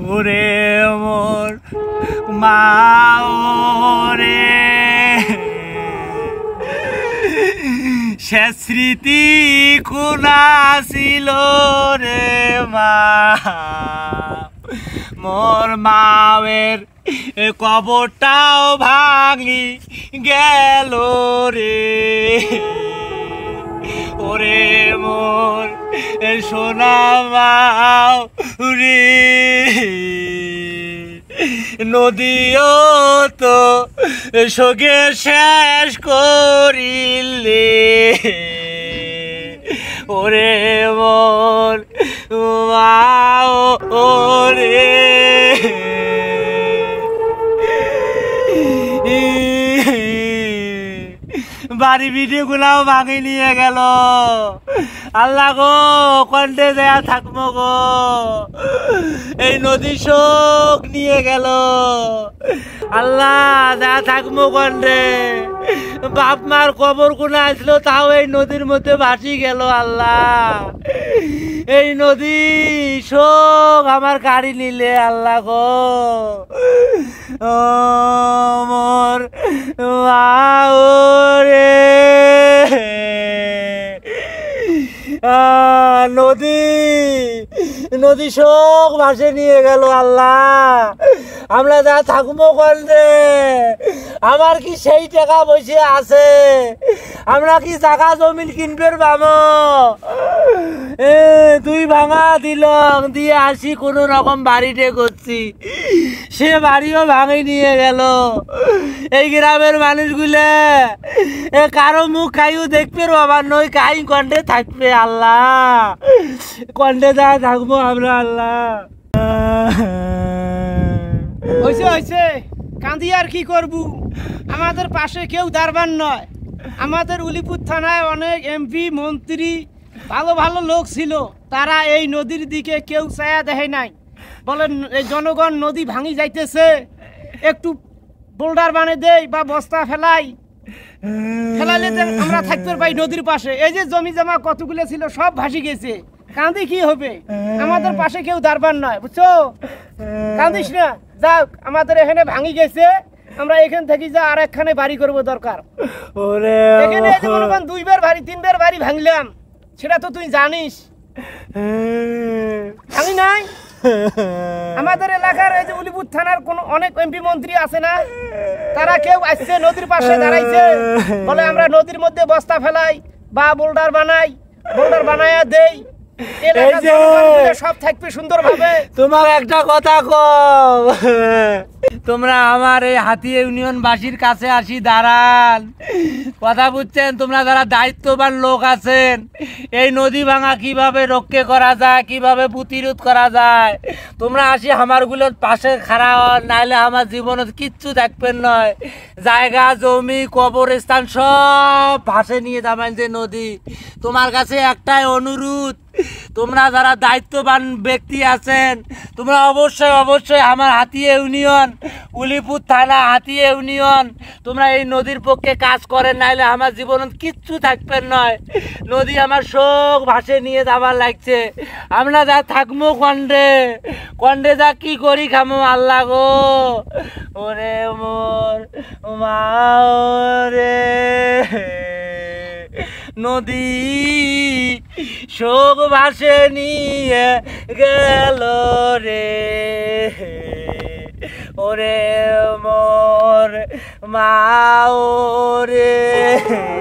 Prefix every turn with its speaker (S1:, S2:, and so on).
S1: ওরে মোর মা ওরে সে স্মৃতি কোনা ছিল রে মা মোর মায়ের কবরটাও ভাঙি গেল রে ওরে মোর সোনা মাও রে নদীও তো শোকে শেষ করিলে ওরে মোর মাও ওরে বাড়ি ভিডিও গুলাও ভাঙি নিয়ে গেল আল্লাহ গো কন্টে দেয়া থাকবো গো এই নদী শোক নিয়ে গেল আল্লাহ দেয়া থাকবো কন্টে বাপ মার কবর কোনা আসলো তাও এই নদীর মধ্যে ভাসি গেল আল্লাহ এই নদী শোক আমার গাড়ি নিলে আল্লাহ গো ও মোর রে নদী নদী শোক ভাসে নিয়ে গেল আল্লাহ আমরা যা থাকবো কন্টে আমার কি সেই টাকা পয়সা আছে আমরা কি জায়গা জমিন কিনবে পাবো তুই ভাঙা দিল দিয়ে আসি কোনো রকম বাড়িতে করছি সে বাড়িও ভাঙি নিয়ে গেল এই গ্রামের মানুষগুলো কারো মুখ খাইও দেখবে বাবার নই কাই কন্টে থাকবে আল্লাহ কন্টে যা থাকবো আমরা আল্লাহ
S2: হয়েছে হয়েছে কাঁদি আর কি করবো আমাদের পাশে কেউ দারবার নয় আমাদের উলিপুর থানায় অনেক এমপি মন্ত্রী ভালো ভালো লোক ছিল তারা এই নদীর দিকে কেউ ছায়া দেখে নাই বলেন এই জনগণ নদী ভাঙি যাইতেছে একটু বোল্ডার বানিয়ে দেই বা বস্তা ফেলাইলে আমরা থাকতে পাই নদীর পাশে এই যে জমি জমা কতগুলো ছিল সব ভাসি গেছে কাঁদি কি হবে আমাদের পাশে কেউ দারবার নয় বুঝছো কাঁদিস না যাক আমাদের এখানে ভাঙি গেছে আমরা এখান থেকে যা আর একখানে বাড়ি করবো দরকার এখানে দুইবার বাড়ি তিনবার বাড়ি ভাঙলাম সেটা তো তুই জানিস ভাঙি নাই আমাদের এলাকার এই যে উলিপুর থানার কোন অনেক এমপি মন্ত্রী আছে না তারা কেউ আসছে নদীর পাশে দাঁড়াইছে বলে আমরা নদীর মধ্যে বস্তা ফেলাই বা বোল্ডার বানায়া দেই সব থাকবে সুন্দর ভাবে
S1: তোমার একটা কথা কও তোমরা আমার এই হাতি ইউনিয়ন বাসীর কাছে আসি দাঁড়ান কথা বুঝছেন তোমরা যারা দায়িত্ববান লোক আছেন এই নদী ভাঙা কিভাবে রক্ষা করা যায় কিভাবে প্রতিরোধ করা যায় তোমরা আসি আমারগুলোর পাশে খাড়া হন নাহলে আমার জীবনে কিচ্ছু থাকবেন নয় জায়গা জমি কবরস্থান সব ভাসে নিয়ে যাবেন যে নদী তোমার কাছে একটাই অনুরোধ তোমরা যারা দায়িত্ববান ব্যক্তি আছেন তোমরা অবশ্যই আমার হাতি ইউনিয়ন উলিপুর থানা হাতি ইউনিয়ন তোমরা এই নদীর পক্ষে কাজ করেন নাইলে আমার জীবন কিচ্ছু থাকবেন নয় নদী আমার শোক ভাসে নিয়ে যাবার লাগছে আমরা যা থাকবো কন্ডে যা কি করি খামো আল্লাহ গো ওরে মোর মা রে নদী শোক ভাসে নিয়ে গেল রে ওরে মোর মা রে